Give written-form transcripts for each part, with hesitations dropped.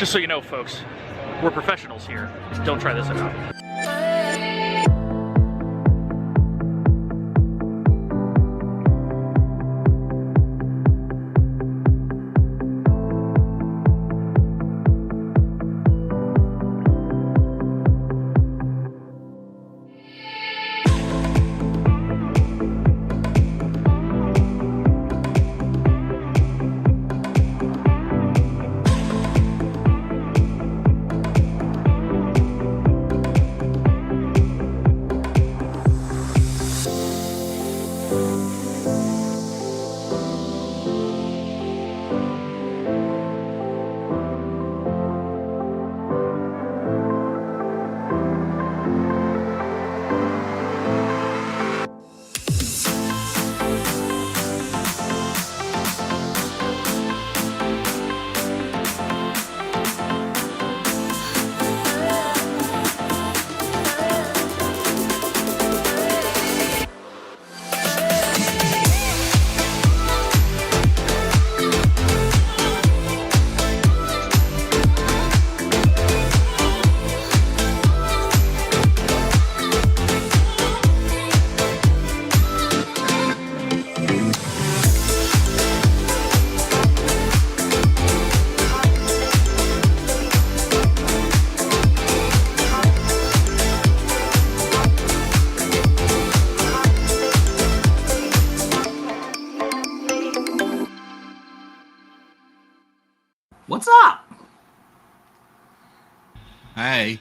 Just so you know, folks, we're professionals here. Don't try this at home. What's up? Hey.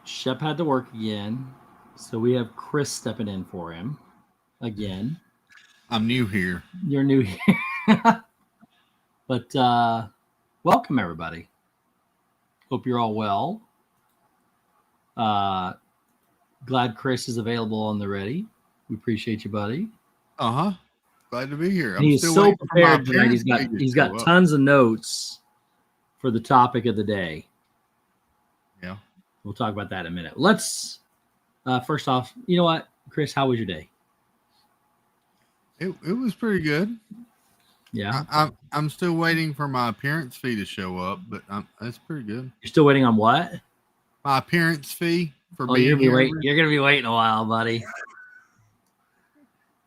Shep had to work again, so we have Chris stepping in for him again. I'm new here. You're new here. But welcome, everybody. Hope you're all well. Glad Chris is available on the ready. We appreciate you, buddy. Uh-huh. Glad to be here. He's so prepared tonight. He's got tons of notes for the topic of the day. Yeah. We'll talk about that in a minute. Let's first off, you know what, Chris, how was your day? It was pretty good. Yeah. I'm still waiting for my appearance fee to show up, but that's pretty good. You're still waiting on what? My appearance fee for being here. You're gonna be waiting a while, buddy.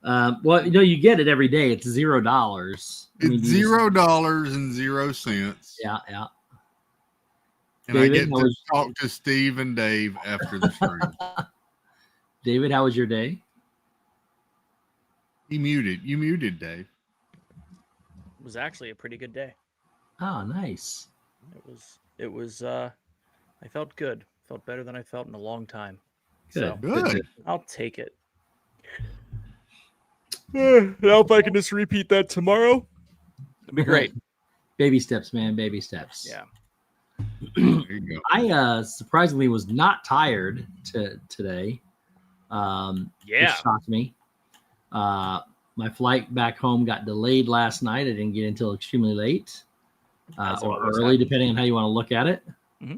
Well, you get it every day. It's $0. It's $0.00. Yeah. And David, I get to talk to Steve and Dave after the stream. David, how was your day? You muted, Dave. It was actually a pretty good day. Oh, nice. It was I felt good. Felt better than I felt in a long time. Good. Good. I'll take it. Now if I can just repeat that tomorrow, it'd be great. Baby steps, man. Baby steps. Yeah. There you go. I surprisingly was not tired today. Which shocked me. My flight back home got delayed last night. I didn't get until extremely late or early, depending on how you want to look at it. Mm-hmm.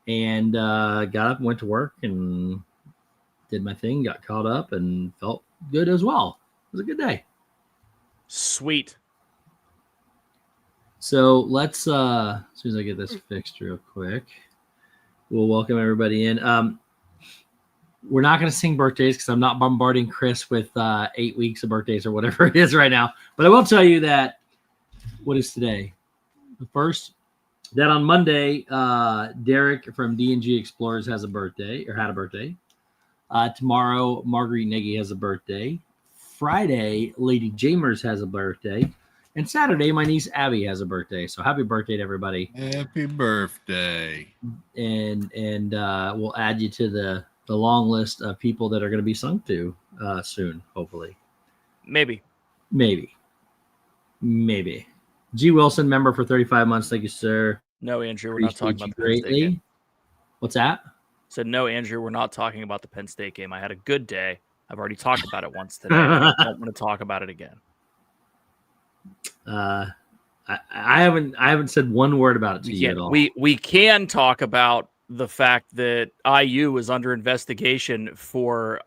And got up and went to work and did my thing, got caught up, and felt good as well. It was a good day. Sweet. So let's, as soon as I get this fixed real quick, we'll welcome everybody in. We're not going to sing birthdays because I'm not bombarding Chris with 8 weeks of birthdays or whatever it is right now. But I will tell you that, what is today? The first, that on Monday, Derek from D&G Explorers has a birthday, or had a birthday. Tomorrow, Marguerite Nagy has a birthday. Friday, Lady Jamers has a birthday. And Saturday, my niece Abby has a birthday. So happy birthday to everybody. Happy birthday. And we'll add you to the long list of people that are going to be sung to soon, hopefully. Maybe. G. Wilson, member for 35 months. Thank you, sir. No, Andrew, we're not talking about the Penn State game. What's that? Said, no, Andrew, we're not talking about the Penn State game. I had a good day. I've already talked about it once today. I don't want to talk about it again. I haven't said one word about it to you at all. We can talk about the fact that IU is under investigation for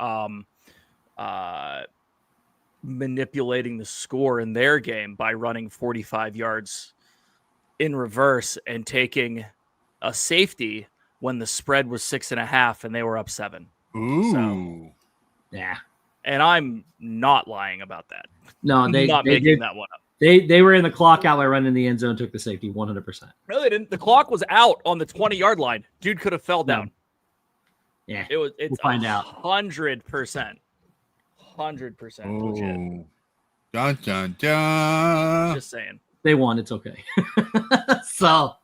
manipulating the score in their game by running 45 yards in reverse and taking a safety when the spread was 6.5 and they were up 7. Ooh. So, yeah. And I'm not lying about that. No, they making did, that one up. They were in the clock out there running the end zone, took the safety 100%. No, they didn't. The clock was out on the 20-yard line. Dude could have fell down. Yeah. It's we'll find out. 100%. 100% legit. Dun, dun, dun. Just saying. They won. It's okay. So,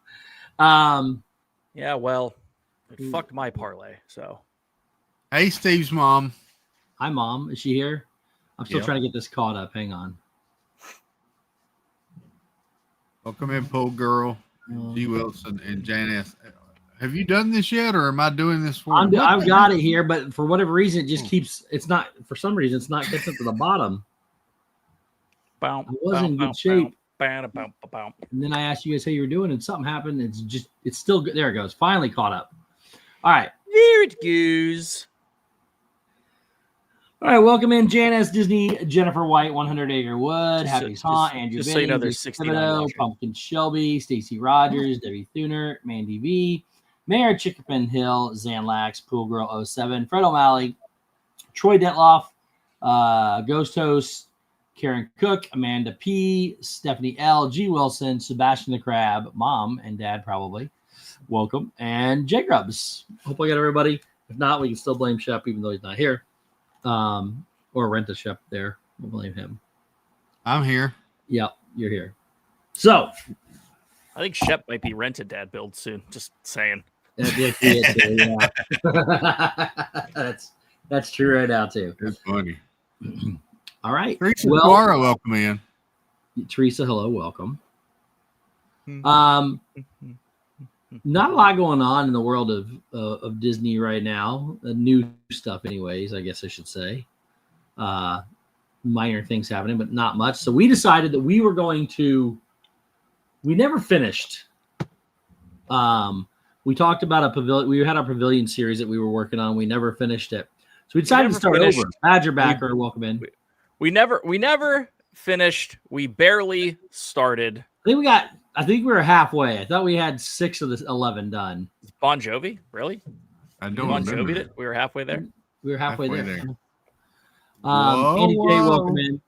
yeah, well, it fucked my parlay. So, hey, Steve's mom. hi, Mom. Is she here? I'm still Yep. trying to get this caught up. Hang on. Welcome in, Pool Girl, G. Wilson, and Janice. Have you done this yet, or am I doing this for you? I've got it here, but for whatever reason, it just keeps. It's not. For some reason, it's not getting up to the bottom. I was in good shape. And then I asked you guys how you were doing, and something happened. It's still good. There it goes. Finally caught up. All right. There it goes. All right. Welcome in, Janice, Disney, Jennifer White, 100 Acre Wood, Happy Taunt, Andrew just so you know, Benning, there's Jason 69 Thibodeau, watching. Pumpkin Shelby, Stacy Rogers, Debbie Thuner, Mandy V, Mayor Chickapin Hill, Zanlax, Pool Girl 07, Fred O'Malley, Troy Detloff, Ghost Host, Karen Cook, Amanda P, Stephanie L, G Wilson, Sebastian the Crab, Mom and Dad probably. Welcome. And J Grubs. Hope I got everybody. If not, we can still blame Shep even though he's not here. Or rent a Shep there. We'll blame him. I'm here. Yep, you're here. So I think Shep might be rented dad build soon. Just saying. that's true right now too. That's funny. All right. Teresa Well, Guevara, welcome in. Teresa, hello, welcome. Hmm. Not a lot going on in the world of Disney right now. New stuff, anyways. I guess I should say. Minor things happening, but not much. So we decided that we were going to. We never finished. We talked about a pavilion. We had a pavilion series that we were working on. We never finished it, so we decided to start over. Badgerbacker, welcome in. We never finished. We barely started. I think we were halfway. I thought we had 6 of the 11 done. Bon Jovi, really? I don't Bon remember. Jovi, we were halfway there. We were halfway there. Whoa, Andy J, whoa. welcome in.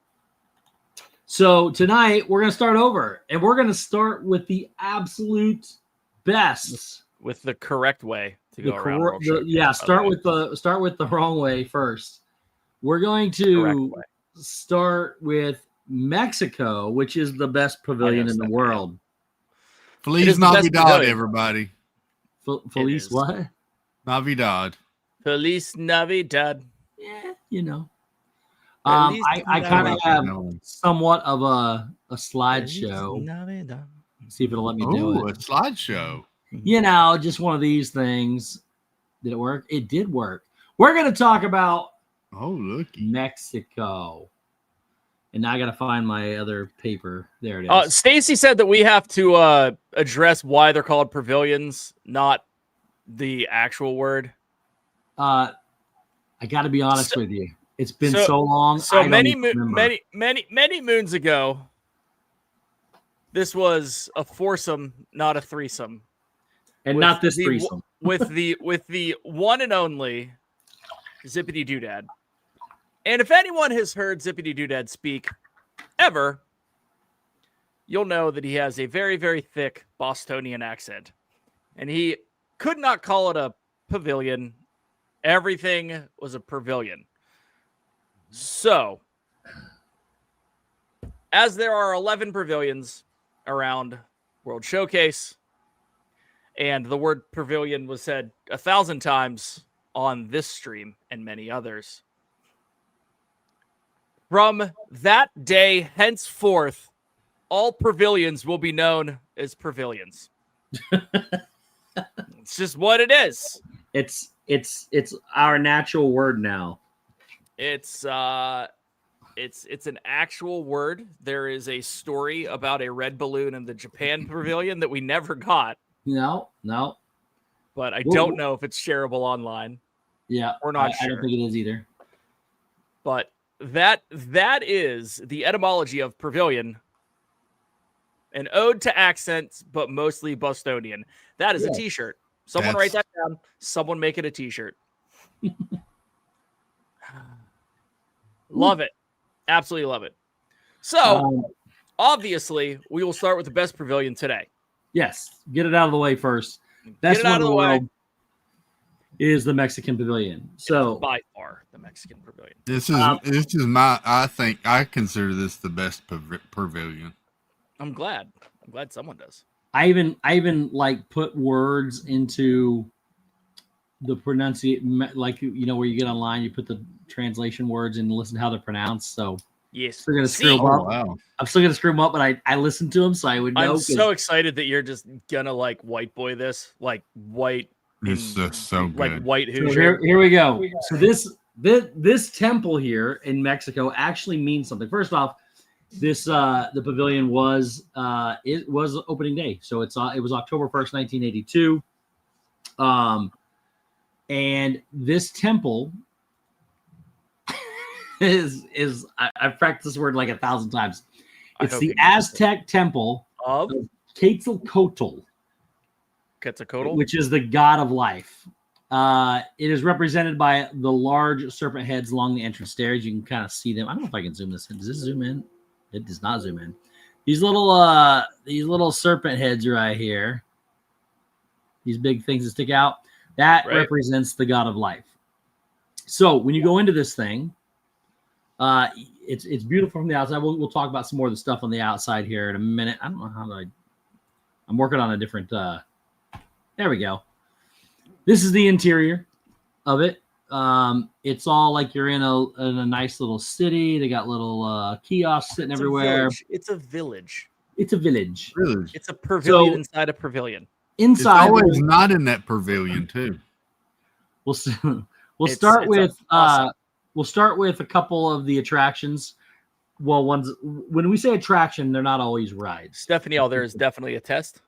So tonight we're gonna start over, and we're gonna start with the absolute best. With the correct way to go around. World Start with the wrong way first. We're going to start with Mexico, which is the best pavilion in the world. Feliz Navidad, everybody. Feliz what? Navidad. Feliz Navidad. Yeah, you know. I kind of have somewhat of a slideshow. See if it'll let me do it. A slideshow. You know, just one of these things. Did it work? It did work. We're going to talk about Mexico. And now I got to find my other paper. There it is. Stacy said that we have to address why they're called pavilions, not the actual word. I got to be honest with you. It's been so long. So many moons ago, this was a foursome, not a threesome. And not this threesome. with the one and only Zippity Doodad. And if anyone has heard Zippity Doodad speak ever, you'll know that he has a very, very thick Bostonian accent. And he could not call it a pavilion. Everything was a pavilion. So, as there are 11 pavilions around World Showcase, and the word pavilion was said 1,000 times on this stream and many others, from that day henceforth, all pavilions will be known as pavilions. It's just what it is. It's our natural word now. It's an actual word. There is a story about a red balloon in the Japan pavilion that we never got. No. But I don't know if it's shareable online. Yeah, we're not sure. I don't think it is either. But that is the etymology of pavilion. An ode to accents, but mostly Bostonian. That is a T-shirt. Someone write that down. Someone make it a T-shirt. Love it. Absolutely love it. So, obviously, we will start with the best pavilion today. Yes. Get it out of the way first. Best one in the world is the Mexican pavilion. So by far the Mexican pavilion. This is my. I consider this the best pavilion. I'm glad someone does. I even like put words into the pronunciation, like where you get online, you put the translation words and listen to how they're pronounced. So yes, still gonna screw them up. Wow. I'm still gonna screw them up, but I listened to them, so I would know. I'm so excited that you're just gonna like white boy this, like white. It's just so good. Like white Hoosier. So here we go. So this temple here in Mexico actually means something. First off, this the pavilion was it was opening day, so it was October 1st, 1982. And this temple is I've practiced this word like 1,000 times. It's the Aztec temple of Quetzalcoatl. Quetzalcoatl, which is the god of life. It is represented by the large serpent heads along the entrance stairs. You can kind of see them. I don't know if I can zoom this in. Does this zoom in? It does not zoom in. These little serpent heads right here. These big things that stick out. That represents the god of life. So when you go into this thing, it's beautiful from the outside. We'll talk about some more of the stuff on the outside here in a minute. I don't know how I'm working on a different. There we go. This is the interior of it. It's all like you're in a nice little city. They got little kiosks sitting everywhere. It's a village. It's a village. Really? It's a pavilion inside a pavilion. Inside, it's always not in that pavilion too. We'll start with a couple of the attractions. Well, when we say attraction, they're not always rides. Stephanie, there is definitely a test.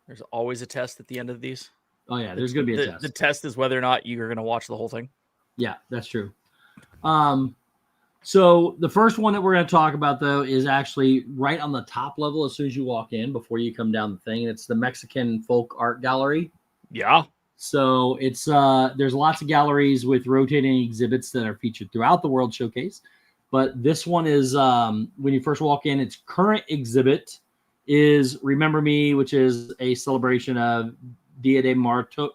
There's always a test at the end of these. Oh yeah, there's going to be a test. The test is whether or not you're going to watch the whole thing. Yeah, that's true. So the first one that we're going to talk about though is actually right on the top level as soon as you walk in before you come down the thing. It's the Mexican Folk Art Gallery. Yeah. So it's there's lots of galleries with rotating exhibits that are featured throughout the World Showcase. But this one is when you first walk in, its current exhibit is Remember Me, which is a celebration of Dia de Muertos.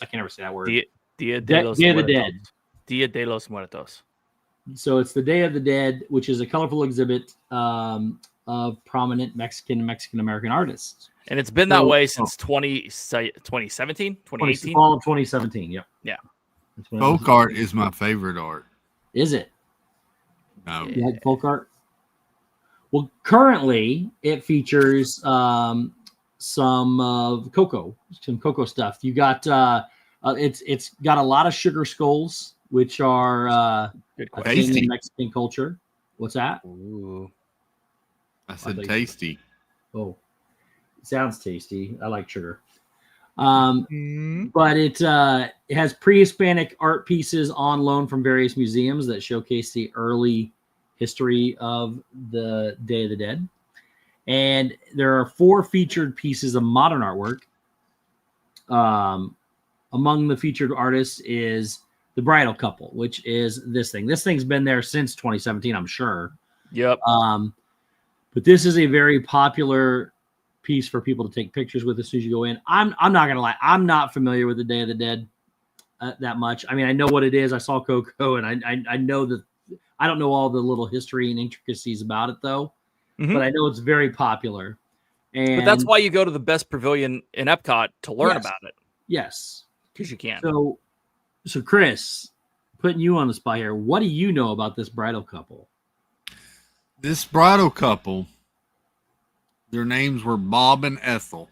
I can't ever say that word. Dia de los Dia of the Dead. Dia de los Muertos. So it's the Day of the Dead, which is a colorful exhibit of prominent Mexican-American artists. And it's been that way since 2017, 2018? Fall of 2017, yep. Yeah. Folk art is my favorite art. Is it? No. You like folk art? Well, currently it features some cocoa stuff. You got it's got a lot of sugar skulls, which are a thing in Mexican culture. What's that? Ooh. I said tasty. Oh, it sounds tasty. I like sugar. But it has pre-Hispanic art pieces on loan from various museums that showcase the early history of the Day of the Dead. And there are 4 featured pieces of modern artwork. Among the featured artists is the bridal couple, which is this thing. This thing's been there since 2017, I'm sure. Yep. But this is a very popular piece for people to take pictures with as soon as you go in. I'm not gonna lie, I'm not familiar with the Day of the Dead that much. I mean, I know what it is. I saw Coco, and I know that I don't know all the little history and intricacies about it though. Mm-hmm. But I know it's very popular. And but that's why you go to the best pavilion in Epcot to learn about it. Yes, because you can. So Chris, putting you on the spot here, what do you know about this bridal couple? This bridal couple, their names were Bob and Ethel.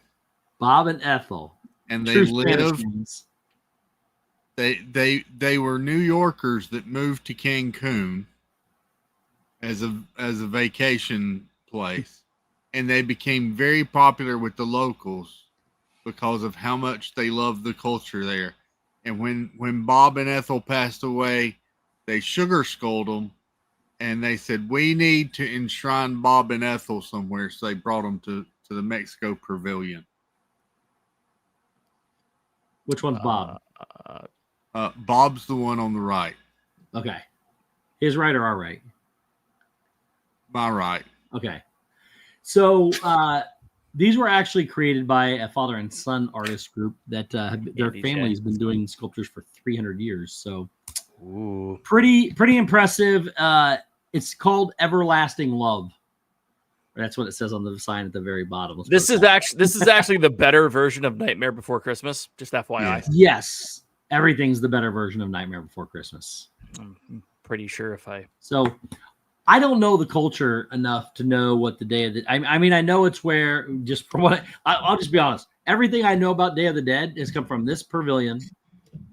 Bob and Ethel. And they lived. They were New Yorkers that moved to Cancun as a vacation place, and they became very popular with the locals because of how much they loved the culture there. And when Bob and Ethel passed away, they sugar skulled them and they said we need to enshrine Bob and Ethel somewhere, so they brought them to the Mexico Pavilion. Which one's Bob? Bob's the one on the right. Okay. His right or our right? My right. Okay. So these were actually created by a father and son artist group that their family has been doing sculptures for 300 years. So pretty impressive. It's called Everlasting Love. That's what it says on the sign at the very bottom. This is actually the better version of Nightmare Before Christmas. Just FYI. Yes, everything's the better version of Nightmare Before Christmas. I'm pretty sure So I don't know the culture enough to know what the Day of the. I mean, I know it's where just from what I'll just be honest. Everything I know about Day of the Dead has come from this pavilion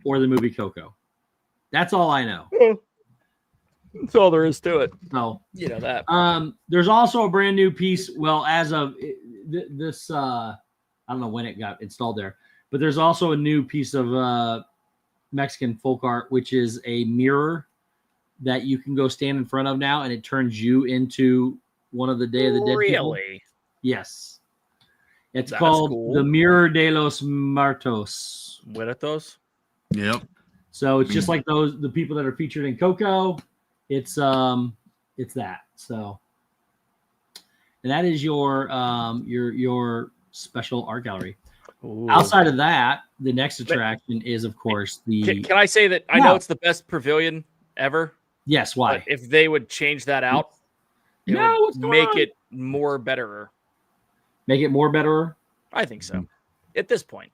or the movie Coco. That's all I know. That's all there is to it. So you know that. There's also a brand new piece. Well, as of this, I don't know when it got installed there, but there's also a new piece of Mexican folk art, which is a mirror that you can go stand in front of now, and it turns you into one of the Day of the Dead people. Really? Yes. It's That's called cool. the Mirror de los Muertos. Muertos? Yep. So it's just like the people that are featured in Coco. It's that. So, and that is your special art gallery. Ooh. Outside of that, the next attraction is, of course, the. Can I say that I know it's the best pavilion ever? Yes. Why? But if they would change that out, it would make it more betterer. Make it more better. I think so. At this point,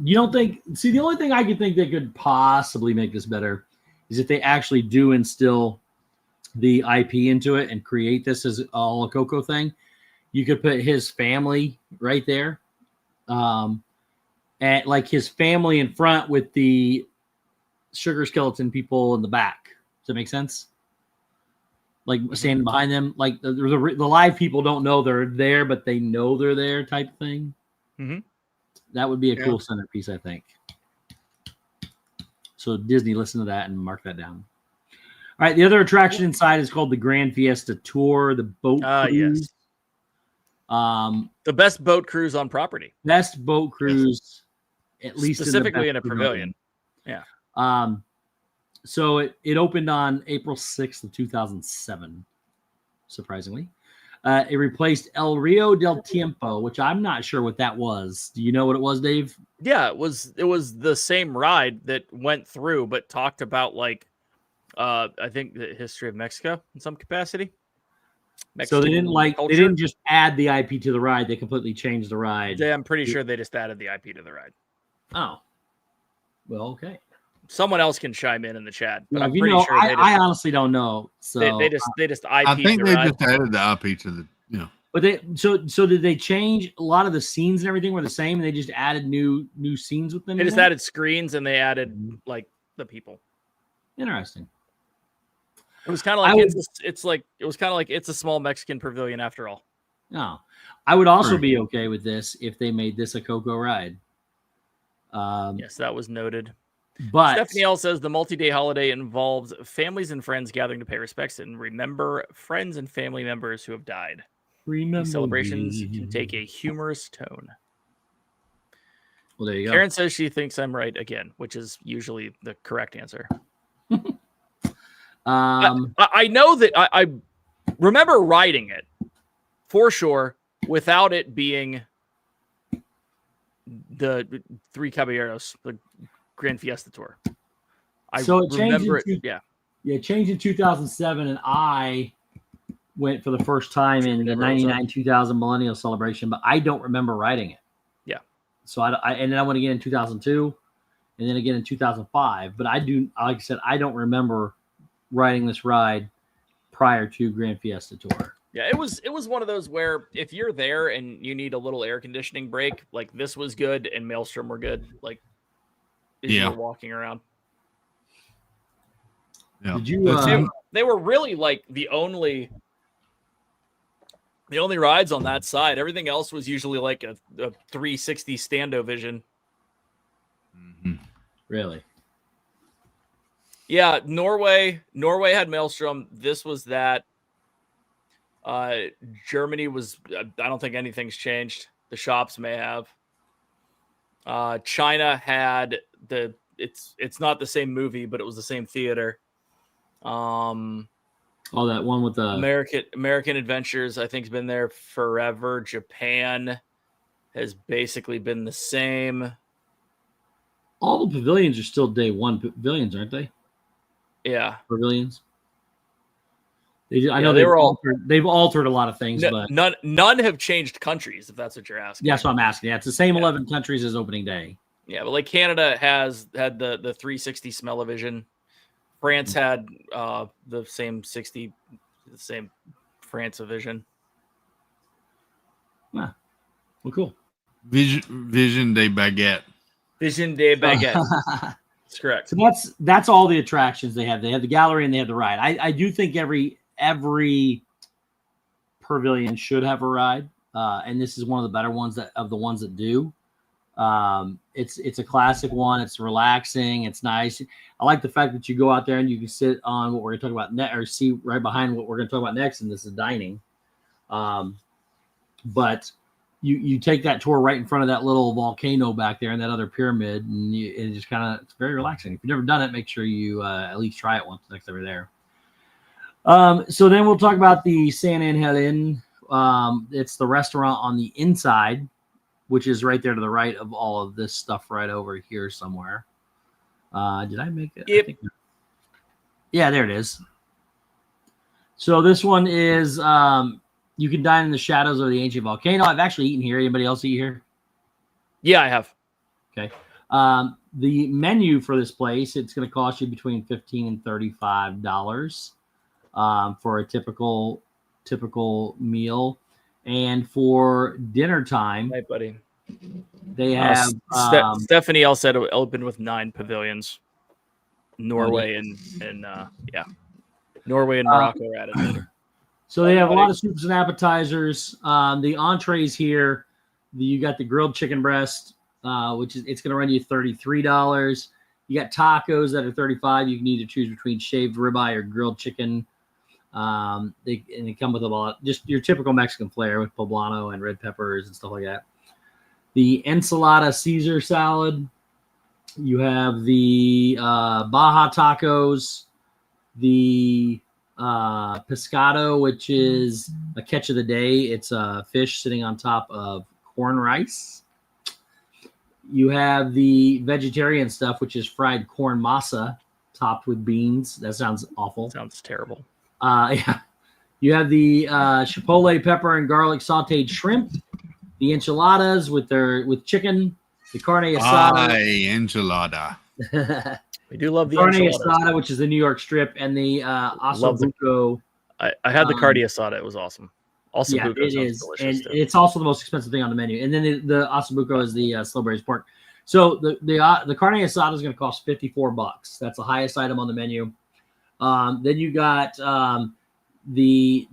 you don't think? See, the only thing I could think that could possibly make this better is if they actually do instill the IP into it and create this as all a Coco thing. You could put his family right there, and like his family in front with the sugar skeleton people in the back. Does that make sense? Like standing behind them, like the live people don't know they're there, but they know they're there, type thing. Mm-hmm. That would be a cool centerpiece, I think. So Disney, listen to that and mark that down. All right, the other attraction inside is called the Grand Fiesta Tour, the boat cruise. Yes. The best boat cruise on property. Best boat cruise, at least specifically in a pavilion. Yeah. So it opened on April 6th of 2007, surprisingly. It replaced El Rio del Tiempo, which I'm not sure what that was. Do you know what it was, Dave? Yeah, it was the same ride that went through, but talked about like I think the history of Mexico in some capacity. So they didn't just add the IP to the ride, they completely changed the ride. Yeah, I'm pretty sure they just added the IP to the ride. Oh. Well, okay. Someone else can chime in the chat, but I'm pretty sure I honestly don't know. So they just IP. I think they just added the IP to the But they so did they change a lot of the scenes and everything were the same and they just added new scenes with them? They just added screens and they added like the people. Interesting. It was kind of like it's a small Mexican pavilion after all. No, I would also be okay with this if they made this a Coco ride. Yes, that was noted. But Stephanie L says the multi-day holiday involves families and friends gathering to pay respects and remember friends and family members who have died. These celebrations can take a humorous tone. Well, there you go. Karen says she thinks I'm right again, which is usually the correct answer. I know that I remember riding it for sure without it being the Three Caballeros, the Grand Fiesta Tour. It changed in 2007, and I went for the first time in the 99-2000 Millennial Celebration, but I don't remember riding it. Yeah. So and then I went again in 2002, and then again in 2005. But I do, like I said, I don't remember riding this ride prior to Grand Fiesta Tour. Yeah, it was one of those where if you're there and you need a little air conditioning break, like this was good and Maelstrom were good. Like. You're walking around. Yeah. Did you? They were really like the only rides on that side. Everything else was usually like a 360 stando vision. Mm-hmm. Really? Yeah, Norway had Maelstrom. This was that. Germany was. I don't think anything's changed. The shops may have. China had the. It's not the same movie, but it was the same theater. Oh, that one with the American Adventures, I think, has been there forever. Japan has basically been the same. all the pavilions are still day one pavilions, aren't they? Yeah, Pavilions. I Yeah, know they were all- they've altered a lot of things, but none have changed countries, if that's what you're asking. that's what I'm asking. Yeah, it's the same Yeah. 11 countries as opening day. Yeah, but like Canada has had the 360 smell-o-vision. France had the same France-o-vision. Well, cool. Vision de Baguette. Vision de Baguette. That's correct. So that's all the attractions they have. They have the gallery and they have the ride. I do think every pavilion should have a ride, and this is one of the better ones of the ones that do. It's a classic one. It's relaxing. It's nice. I like the fact that you go out there and you can sit on what we're going to talk about next, or see right behind what we're going to talk about next, and this is dining. But you take that tour right in front of that little volcano back there and that other pyramid, and it just it's very relaxing. If you've never done it, make sure you at least try it once next time you're there. So then we'll talk about the San Angel Inn. It's the restaurant on the inside, which is right there to the right of all of this stuff right over here somewhere. Did I make it? Yep. Yeah, there it is. So this one is you can dine in the shadows of the ancient volcano. I've actually eaten here. Anybody else eat here? Yeah, I have. Okay. The menu for this place, it's going to cost you between $15 and $35 for a typical meal. And for dinner time, Hey, buddy. they have Stephanie else said it opened with 9 pavilions. Norway and Norway and Morocco are added later. So they have a lot of soups and appetizers. The entrees here, you got the grilled chicken breast, which it's going to run you $33. You got tacos that are $35. You can either choose between shaved ribeye or grilled chicken. They come with a lot, just your typical Mexican flair with poblano and red peppers and stuff like that. The ensalada Caesar salad. You have the Baja tacos, the pescado, which is a catch of the day. It's a fish sitting on top of corn rice. You have the vegetarian stuff, which is fried corn masa topped with beans. That sounds awful. Sounds terrible. Yeah. You have the chipotle pepper and garlic sauteed shrimp, the enchiladas with chicken, the carne asada. Enchilada. We do love the carne enchiladas. asada, which is the New York strip, and the ossobuco. I had the carne asada. It was awesome. Also, Yeah, it is, and it's also the most expensive thing on the menu. And then the ossobuco is the slow braised pork. So the carne asada is going to cost $54. That's the highest item on the menu. Then you got the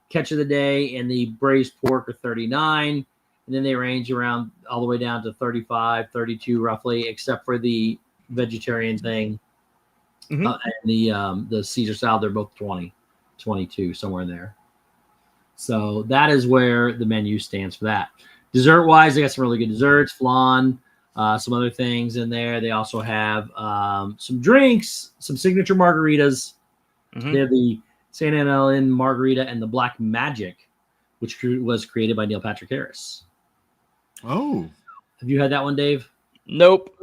catch of the day and the braised pork are $39, and then they range around all the way down to $35, $32 roughly, except for the vegetarian thing. Mm-hmm. And the Caesar salad. They're both 20, 22, somewhere in there. So that is where the menu stands for that. Dessert wise, they got some really good desserts, flan, some other things in there. They also have some drinks, some signature margaritas. Mm-hmm. They have the San Angel Inn margarita and the Black Magic, which was created by Neil Patrick Harris. Oh, have you had that one, Dave? Nope.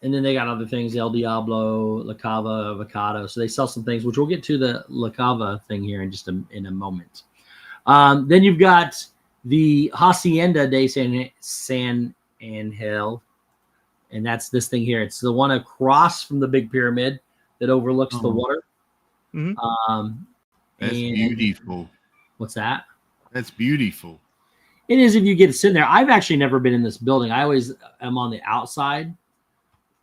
And then they got other things, El Diablo, La Cava, Avocado. So they sell some things, which we'll get to the La Cava thing here in just in a moment. Then you've got the Hacienda de San Angel, and that's this thing here. It's the one across from the big pyramid that overlooks the water. Mm-hmm. That's beautiful. What's that? That's beautiful. It is if you get to sit there. I've actually never been in this building. I always am on the outside.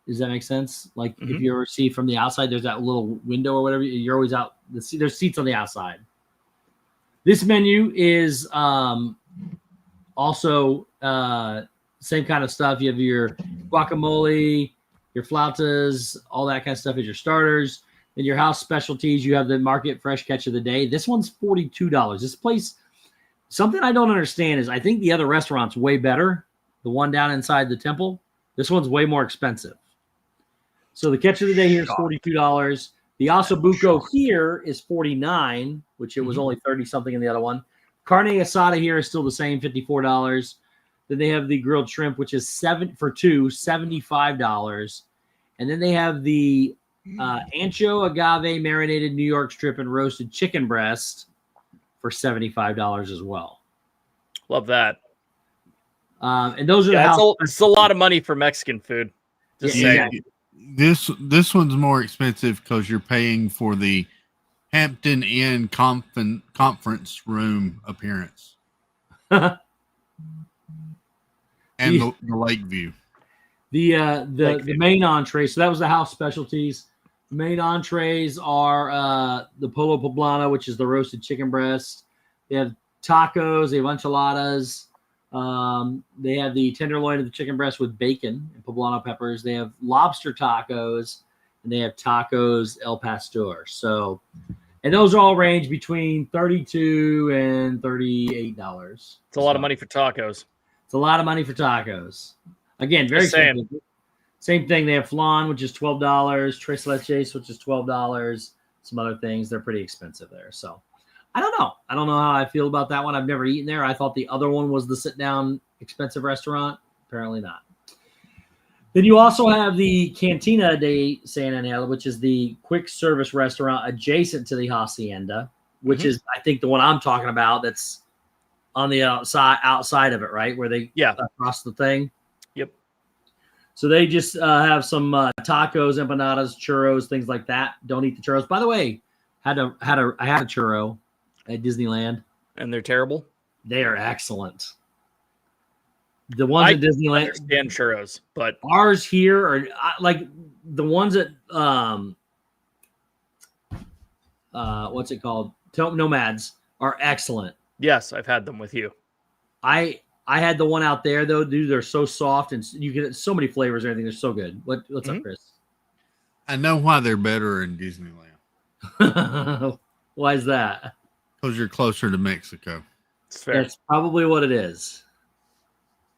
Does that make sense? Like if you ever see from the outside, there's that little window or whatever. You're always out. There's seats on the outside. This menu is also same kind of stuff. You have your guacamole, Your flautas, all that kind of stuff is your starters. Then your house specialties, you have the market fresh catch of the day. This one's $42. This place, something I don't understand is I think the other restaurant's way better. The one down inside the temple, this one's way more expensive. So the catch of the day here is $42. The ossobuco here is $49, which it was only 30 something in the other one. Carne asada here is still the same, $54. Then they have the grilled shrimp, which is $75. And then they have the ancho agave marinated New York strip and roasted chicken breast for $75 as well. Love that. And those are it's a lot of money for Mexican food. Just saying. This one's more expensive because you're paying for the Hampton Inn conference room appearance and the lake view. The main entree. So that was the house specialties. The main entrees are the polo poblano, which is the roasted chicken breast. They have tacos. They have enchiladas. They have the tenderloin of the chicken breast with bacon and poblano peppers. They have lobster tacos, and they have tacos El Pastor. So, and those all range between $32 and $38. It's a lot of money for tacos. It's a lot of money for tacos. Again, very expensive. Same thing. They have flan, which is $12. Tres leches, which is $12. Some other things. They're pretty expensive there. So I don't know. I don't know how I feel about that one. I've never eaten there. I thought the other one was the sit-down expensive restaurant. Apparently not. Then you also have the Cantina de San Angel, which is the quick service restaurant adjacent to the Hacienda, which is, I think, the one I'm talking about that's on the outside of it, right? Where they across the thing. Yep. So they just have some tacos, empanadas, churros, things like that. Don't eat the churros. By the way, I had a churro at Disneyland, and they're terrible. They are excellent. The ones at Disneyland, I understand churros, but ours here are like the ones at what's it called? Nomads are excellent. Yes, I've had them with you. I had the one out there though, dude. They're so soft and you get so many flavors and everything. They're so good. What's up, Chris? I know why they're better in Disneyland. Why is that? Because you're closer to Mexico. It's fair. That's probably what it is.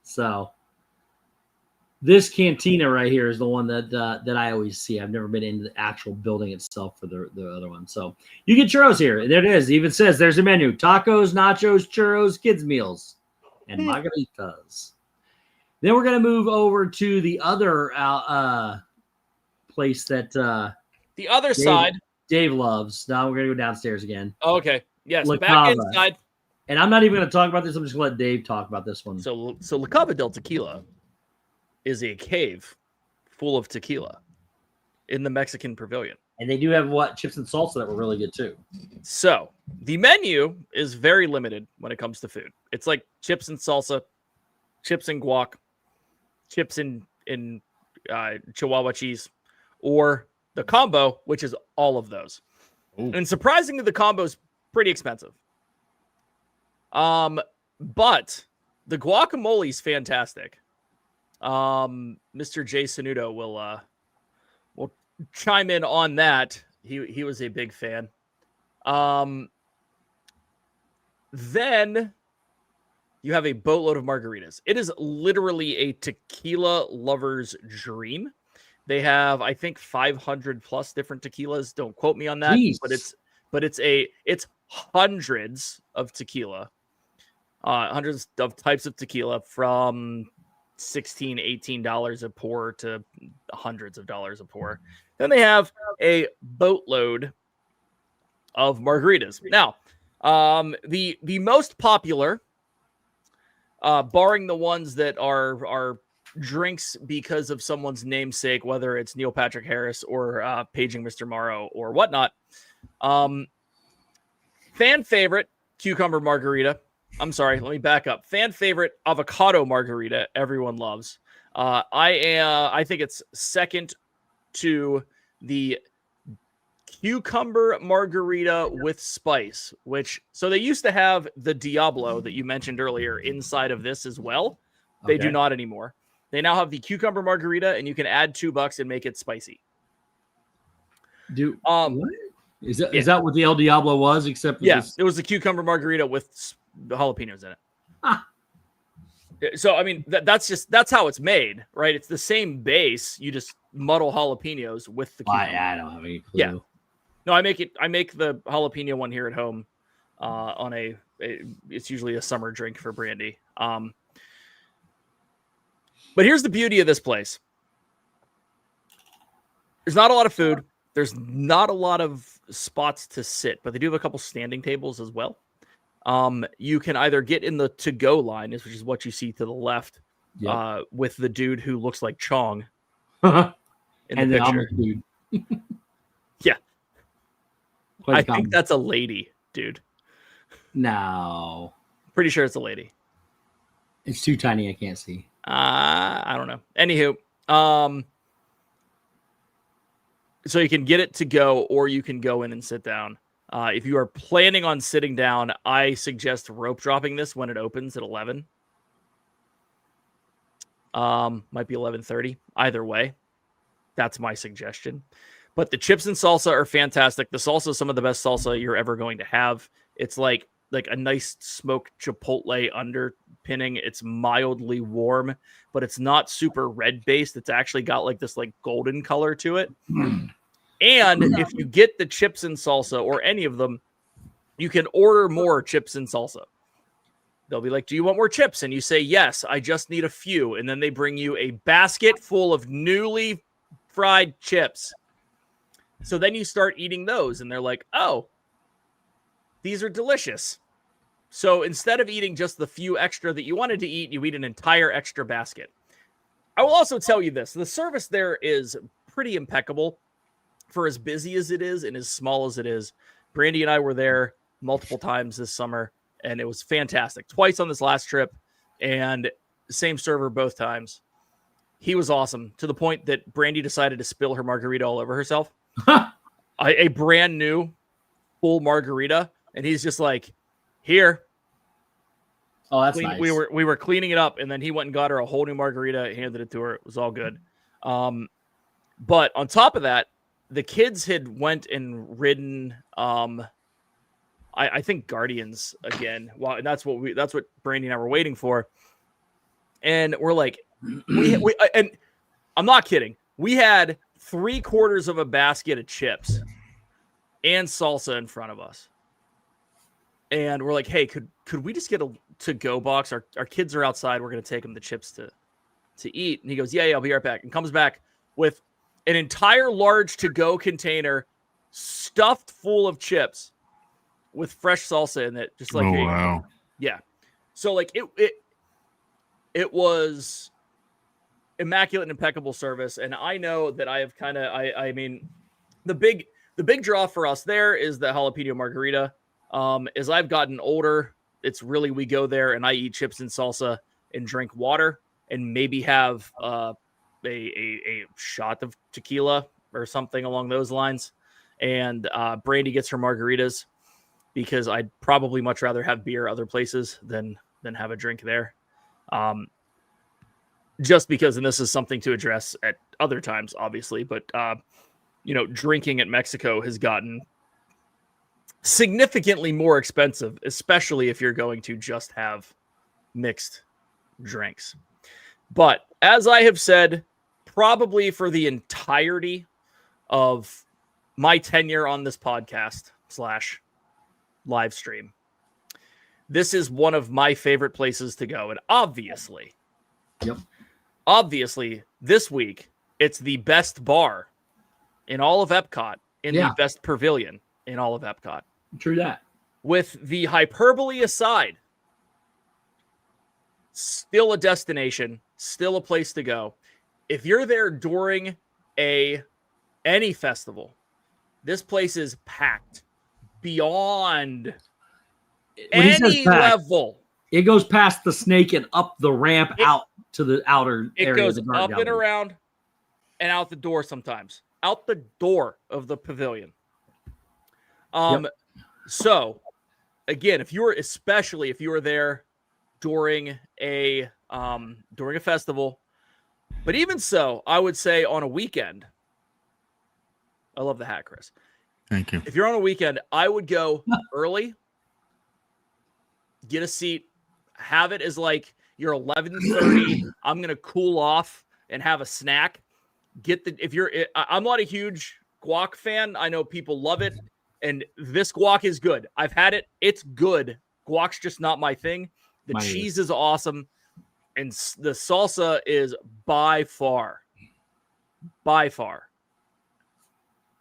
So this cantina right here is the one that I always see. I've never been in the actual building itself for the other one. So you get churros here. And there it is. It even says there's a menu: tacos, nachos, churros, kids meals, and margaritas. Then we're going to move over to the other place that the other side Dave loves. Now we're going to go downstairs again. Oh, okay. Yes, La back Cava. inside. And I'm not even going to talk about this. I'm just going to let Dave talk about this one. So La Cava del Tequila is a cave full of tequila in the Mexican Pavilion. And they do have chips and salsa that were really good too. So the menu is very limited when it comes to food. It's like chips and salsa, chips and guac, chips in Chihuahua cheese, or the combo, which is all of those. Ooh. And surprisingly, the combo is pretty expensive. But the guacamole is fantastic. Mr. Jay Sanudo will chime in on that. He was a big fan. Then you have a boatload of margaritas. It is literally a tequila lover's dream. They have, I think, 500 plus different tequilas. Don't quote me on that. Jeez. But it's hundreds of tequila. Hundreds of types of tequila, from $16, $18 a pour to hundreds of dollars a pour. Then they have a boatload of margaritas. Now, the most popular, barring the ones that are drinks because of someone's namesake, whether it's Neil Patrick Harris or Paging Mr. Morrow or whatnot, fan favorite cucumber margarita. I'm sorry, let me back up. Fan favorite avocado margarita, everyone loves. I think it's second to the cucumber margarita with spice, so they used to have the Diablo that you mentioned earlier inside of this as well. They do not anymore. They now have the cucumber margarita, and you can add $2 and make it spicy. What? Is that what the El Diablo was? Except it was the cucumber margarita with the jalapenos in it. Ah. So I mean, that's how it's made, right? It's the same base. You just muddle jalapenos with the cucumber. I don't have any clue. Yeah. No, I make the jalapeno one here at home on it's usually a summer drink for Brandy. But here's the beauty of this place. There's not a lot of food. There's not a lot of spots to sit, but they do have a couple standing tables as well. You can either get in the to-go line, which is what you see to the left, with the dude who looks like Chong in the picture. Dude. Yeah. I think that's a lady, dude. No. Pretty sure it's a lady. It's too tiny. I can't see. I don't know. Anywho, so you can get it to go, or you can go in and sit down. If you are planning on sitting down, I suggest rope dropping this when it opens at 11. Might be 11:30. Either way, that's my suggestion. But the chips and salsa are fantastic. The salsa is some of the best salsa you're ever going to have. It's like a nice smoked chipotle underpinning. It's mildly warm, but it's not super red based. It's actually got like this like golden color to it. And if you get the chips and salsa or any of them, you can order more chips and salsa. They'll be like, do you want more chips? And you say, yes, I just need a few. And then they bring you a basket full of newly fried chips. So then you start eating those and they're like, oh, these are delicious. So instead of eating just the few extra that you wanted to eat, you eat an entire extra basket. I will also tell you this. The service there is pretty impeccable for as busy as it is and as small as it is. Brandy and I were there multiple times this summer, and it was fantastic. Twice on this last trip, and same server both times. He was awesome, to the point that Brandy decided to spill her margarita all over herself. A brand new full margarita, and he's just like, here. Oh, that's nice. We were cleaning it up, and then he went and got her a whole new margarita, handed it to her. It was all good. But on top of that, the kids had went and ridden I think Guardians again. Well, and that's what Brandy and I were waiting for. And we're like, and I'm not kidding. We had 3/4 of a basket of chips and salsa in front of us. And we're like, hey, could we just get a to-go box? Our kids are outside. We're going to take them the chips to eat. And he goes, yeah, I'll be right back. And comes back with an entire large to-go container stuffed full of chips with fresh salsa in it. Just like, oh, wow. Yeah. So like it was immaculate and impeccable service. And I know that I have kind of, I mean, the big draw for us there is the jalapeno margarita. As I've gotten older, it's really, we go there and I eat chips and salsa and drink water and maybe have a shot of tequila or something along those lines. And Brandy gets her margaritas because I'd probably much rather have beer other places than have a drink there. Just because, and this is something to address at other times, obviously, but drinking at Mexico has gotten significantly more expensive, especially if you're going to just have mixed drinks. But as I have said, probably for the entirety of my tenure on this podcast / live stream, this is one of my favorite places to go. And obviously, this week, it's the best bar in all of Epcot, the best pavilion in all of Epcot. True that. With the hyperbole aside, still a destination, still a place to go. If you're there during any festival, this place is packed beyond any level. It goes past the snake and up the ramp out to the outer area. It goes up and around and out the door sometimes. Out the door of the pavilion. So, again, if you were there during a festival, But even so, I would say on a weekend, I love the hat, Chris. Thank you. If you're on a weekend, I would go early, get a seat, have it as like your 11:30. I'm going to cool off and have a snack. I'm not a huge guac fan. I know people love it, and this guac is good. I've had it. It's good. Guac's just not my thing. The cheese is awesome, and the salsa is by far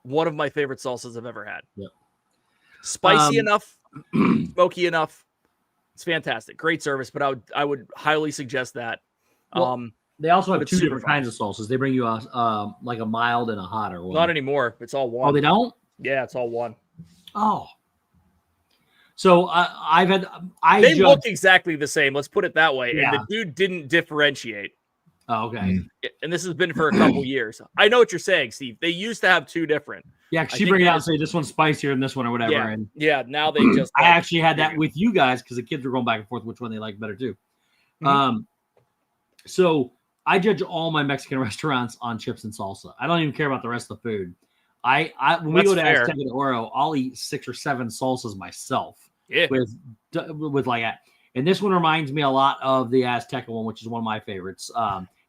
one of my favorite salsas I've ever had. Yep. Spicy enough, smoky enough. It's fantastic. Great service, but I would highly suggest that. Well, they also have two different kinds of salsas. They bring you like a mild and a hotter one. Not anymore. It's all one. Oh, they don't? Yeah, it's all one. Oh. So they look exactly the same. Let's put it that way. Yeah. And the dude didn't differentiate. Oh, okay. And this has been for a couple years. I know what you're saying, Steve. They used to have two different. Yeah, she bring it out and say this one's spicier than this one or whatever. Yeah, and now they just. I actually had that with you guys because the kids were going back and forth which one they like better too. Mm-hmm. So I judge all my Mexican restaurants on chips and salsa. I don't even care about the rest of the food. When we go to Azteca de Oro, I'll eat 6 or 7 salsas myself. Yeah. With like that. And this one reminds me a lot of the Azteca one, which is one of my favorites.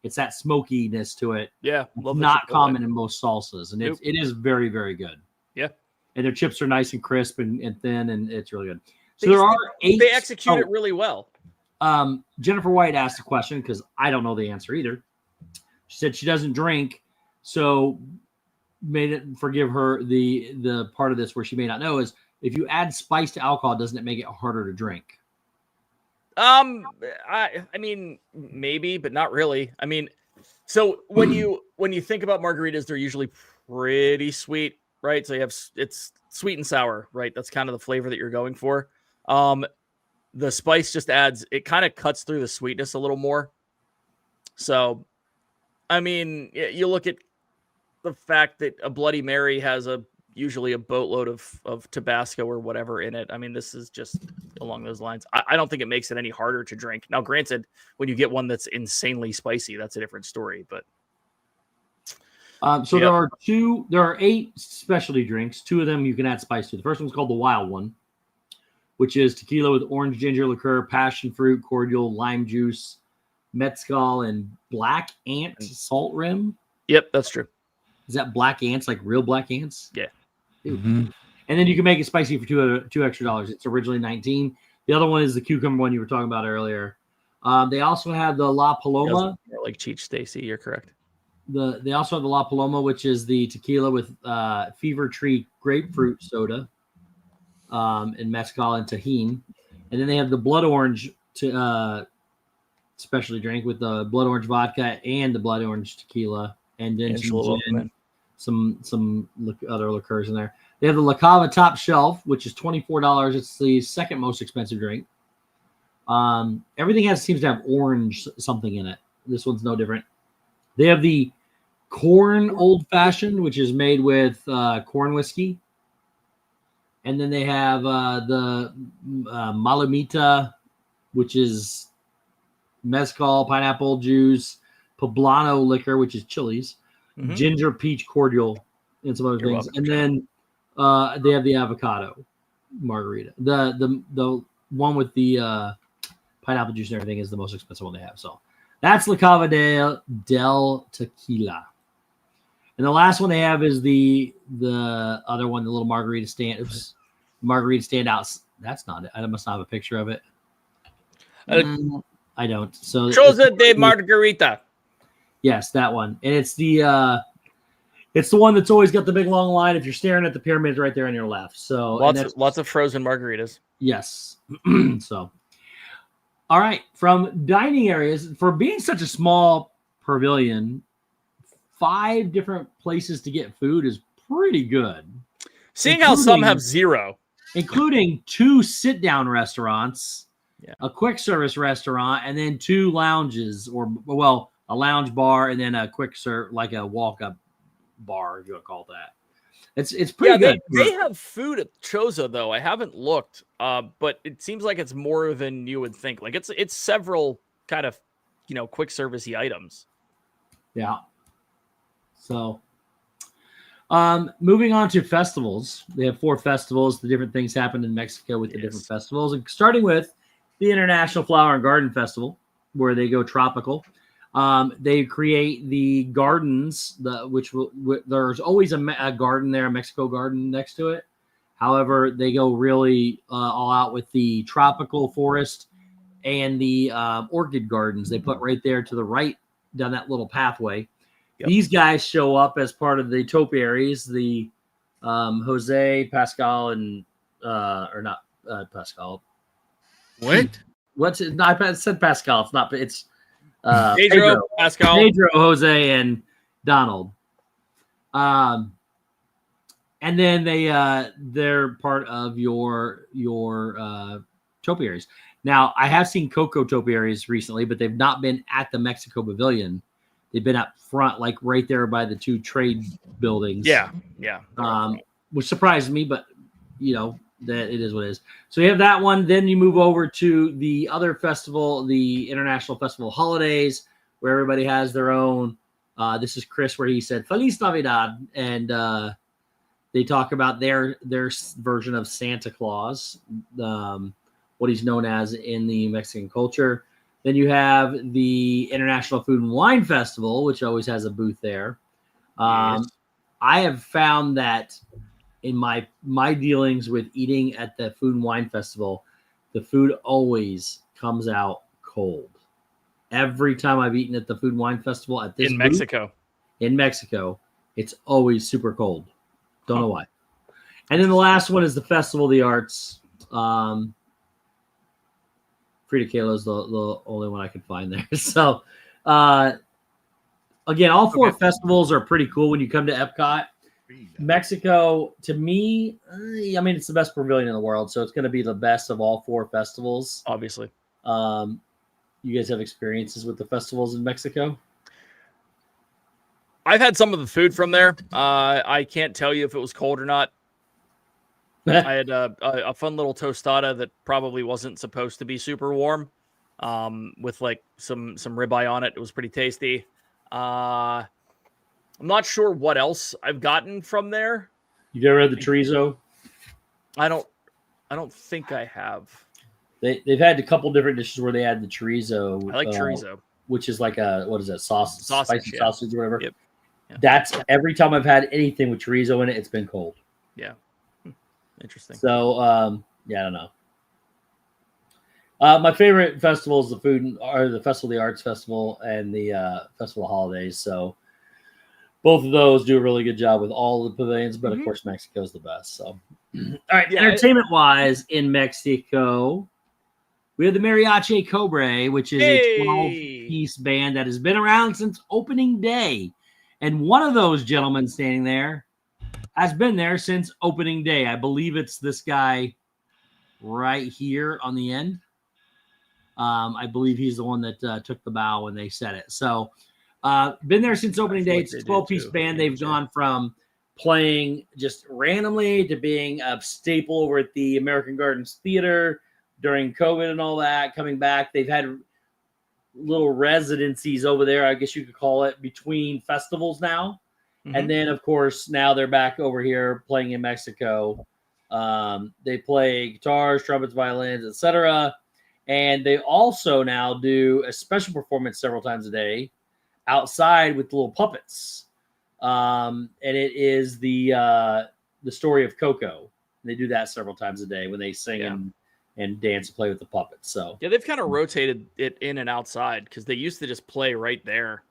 It's that smokiness to it. Yeah. Not common in most salsas. And it is very, very good. Yeah. And their chips are nice and crisp and thin, and it's really good. So there are 8. They execute it really well. Jennifer White asked a question because I don't know the answer either. She said she doesn't drink, so made it forgive her the part of this where she may not know is if you add spice to alcohol, doesn't it make it harder to drink? I mean, maybe, but not really. I mean, so when you think about margaritas, they're usually pretty sweet, right? So it's sweet and sour, right? That's kind of the flavor that you're going for. The spice just it kind of cuts through the sweetness a little more. So, I mean, you look at the fact that a Bloody Mary has usually a boatload of Tabasco or whatever in it. I mean, this is just along those lines. I don't think it makes it any harder to drink. Now, granted, when you get one that's insanely spicy, that's a different story. But there are 8 specialty drinks. 2 of them you can add spice to. The first one's called the Wild One, which is tequila with orange ginger liqueur, passion fruit, cordial, lime juice, mezcal, and black ant salt rim. Yep, that's true. Is that black ants, like real black ants? Yeah. Mm-hmm. And then you can make it spicy for $2 extra. It's originally $19. The other one is the cucumber one you were talking about earlier. They also have the La Paloma. Like Cheech Stacy, you're correct. They also have the La Paloma, which is the tequila with Fever Tree grapefruit soda, and mezcal and tajin. And then they have the blood orange specialty drink with the blood orange vodka and the blood orange tequila, and then some other liqueurs in there. They have the La Cava Top Shelf, which is $24. It's the second most expensive drink. Everything seems to have orange something in it. This one's no different. They have the corn old fashioned, which is made with corn whiskey. And then they have the Malamita, which is mezcal, pineapple juice, poblano liquor, which is chilies, ginger peach cordial, and some other things. Welcome, and then they have the avocado margarita. The one with the pineapple juice and everything is the most expensive one they have. So that's La Cava del Tequila. And the last one they have is the other one, the little margarita stand. Oops, margarita standouts. That's not it. I must not have a picture of it. I don't. So Choza de Margarita. Yes, that one. And it's the one that's always got the big long line. If you're staring at the pyramids right there on your left. So lots of frozen margaritas. Yes. So all right. From dining areas, for being such a small pavilion, 5 different places to get food is pretty good. Seeing how some have 0. Including 2 sit-down restaurants, a quick service restaurant, and then 2 lounges, a lounge bar, and then a quick serve, like a walk-up bar, if you want to call it that. It's pretty good. They have food at Choza, though. I haven't looked, but it seems like it's more than you would think. Like it's several kind of, quick servicey items. Yeah. So, moving on to festivals, they have 4 festivals. The different things happen in Mexico with the different festivals, and starting with the International Flower and Garden Festival, where they go tropical. They create the gardens, there's always a garden there, a Mexico garden next to it. However, they go really all out with the tropical forest and the orchid gardens. They put right there to the right down that little pathway. Yep. These guys show up as part of the topiaries, the Jose, Pascal, and or not Pascal. What? What's it? No, I said Pascal. It's not. It's Pedro, Pascal, Pedro, Jose, and Donald. And then they're part of your topiaries. Now, I have seen cocoa topiaries recently, but they've not been at the Mexico Pavilion. They've been up front, like right there by the 2 trade buildings. Yeah. Which surprised me, but that it is what it is. So you have that one. Then you move over to the other festival, the International Festival of Holidays, where everybody has their own. This is Chris, where he said Feliz Navidad, and they talk about their version of Santa Claus, what he's known as in the Mexican culture. Then you have the International Food and Wine Festival, which always has a booth there. Yes. I have found that in my dealings with eating at the Food and Wine Festival, the food always comes out cold. Every time I've eaten at the Food and Wine Festival at this in Mexico, it's always super cold. Don't know why. And then the last one is the Festival of the Arts. Frida Kahlo is the only one I could find there. So, again, all 4 festivals are pretty cool when you come to Epcot. Mexico, to me, it's the best pavilion in the world, so it's going to be the best of all 4 festivals. Obviously. You guys have experiences with the festivals in Mexico? I've had some of the food from there. I can't tell you if it was cold or not. I had a fun little tostada that probably wasn't supposed to be super warm, with like some ribeye on it. It was pretty tasty. I'm not sure what else I've gotten from there. You've ever had the chorizo? I don't think I have. They've had a couple different dishes where they add the chorizo. I like chorizo, which is like what is that, sausage, spicy sausage or whatever. Yep. Yeah. That's every time I've had anything with chorizo in it, it's been cold. Yeah. Interesting. So, I don't know. My favorite festival is the Festival of the Arts Festival and the Festival of Holidays. So, both of those do a really good job with all the pavilions, but of course, Mexico's the best. So, all right, entertainment-wise in Mexico, we have the Mariachi Cobre, which is a 12-piece band that has been around since opening day. And one of those gentlemen standing there has been there since opening day. I believe it's this guy right here on the end. I believe he's the one that took the bow when they said it. So, been there since opening day. It's a 12-piece band. They've gone from playing just randomly to being a staple over at the American Gardens Theater during COVID and all that. Coming back, they've had little residencies over there, I guess you could call it, between festivals now. Mm-hmm. And then, of course, now they're back over here playing in Mexico. They play guitars, trumpets, violins, etc. And they also now do a special performance several times a day outside with little puppets. And it is the story of Coco. They do that several times a day when they sing and dance and play with the puppets. So they've kind of rotated it in and outside because they used to just play right there.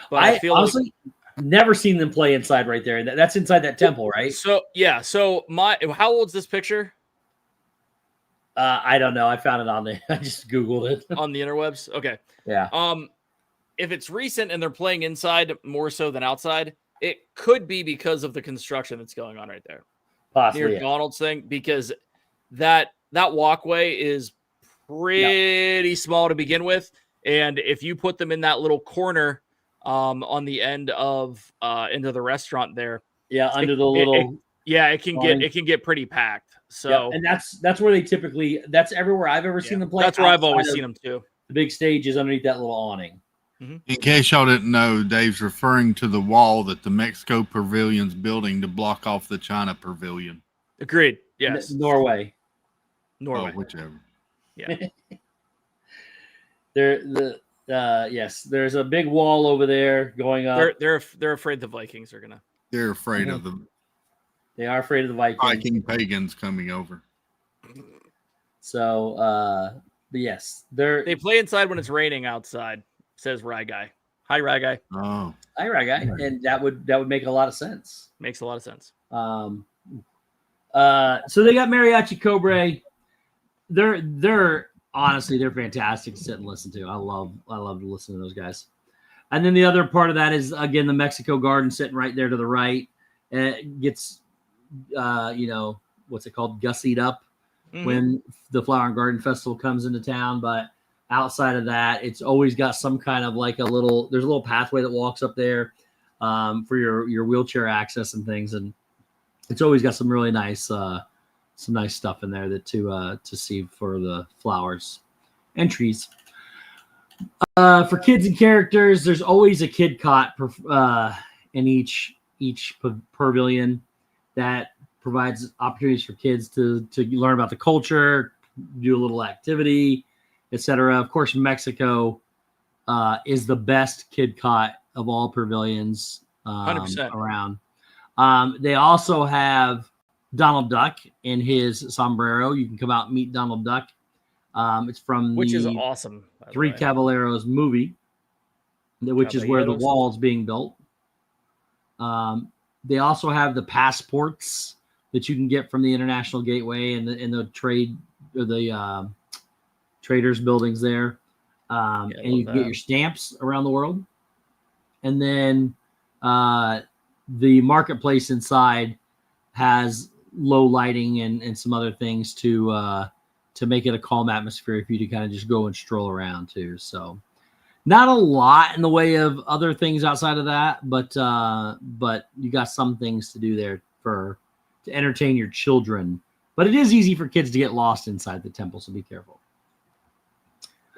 But I feel honestly never seen them play inside right there. That's inside that temple, right? So how old's this picture? I don't know. I found it on the. I just Googled it on the interwebs. Okay. Yeah. If it's recent and they're playing inside more so than outside, it could be because of the construction that's going on right there. Possibly near Donald's thing, because that walkway is pretty small to begin with, and if you put them in that little corner on the end of into the restaurant there, under the little it can get pretty packed. So and that's where they typically, that's everywhere I've ever seen them play. That's where I've always seen them too. The big stage is underneath that little awning. In case y'all didn't know, Dave's referring to the wall that the Mexico Pavilion's building to block off the China Pavilion. Agreed. Yes. Norway. Norway. Oh, whichever. Yeah. Yes, there's a big wall over there going up. They're afraid the Vikings are gonna. They're afraid of the They are afraid of the Vikings. Viking pagans coming over. So, but yes, They play inside when it's raining outside. Says Rye Guy. Hi, Rye Guy. Oh, hi, right guy, and that would make a lot of sense. Makes a lot of sense. So they got Mariachi Cobre. They're honestly they're fantastic to sit and listen to. I love to listen to those guys. And then the other part of that is again the Mexico Garden sitting right there to the right. It gets what's it called, gussied up when the Flower and Garden Festival comes into town. But outside of that, it's always got some kind of like there's a little pathway that walks up there for your wheelchair access and things. And it's always got some really nice stuff in there that to see for the flowers and trees. For kids and characters, there's always a kid cot in each pavilion that provides opportunities for kids to learn about the culture, do a little activity, etc. Of course, Mexico is the best kid cot of all pavilions 100%. around. They also have Donald Duck in his sombrero. You can come out and meet Donald Duck. It's from which is awesome. Three Caballeros movie, which is where the wall's being built. They also have the passports that you can get from the International Gateway and the trade or the traders buildings there. And you can get your stamps around the world. And then the marketplace inside has low lighting and some other things to make it a calm atmosphere for you to kind of just go and stroll around too. So not a lot in the way of other things outside of that, but you got some things to do there to entertain your children. But it is easy for kids to get lost inside the temple, so be careful.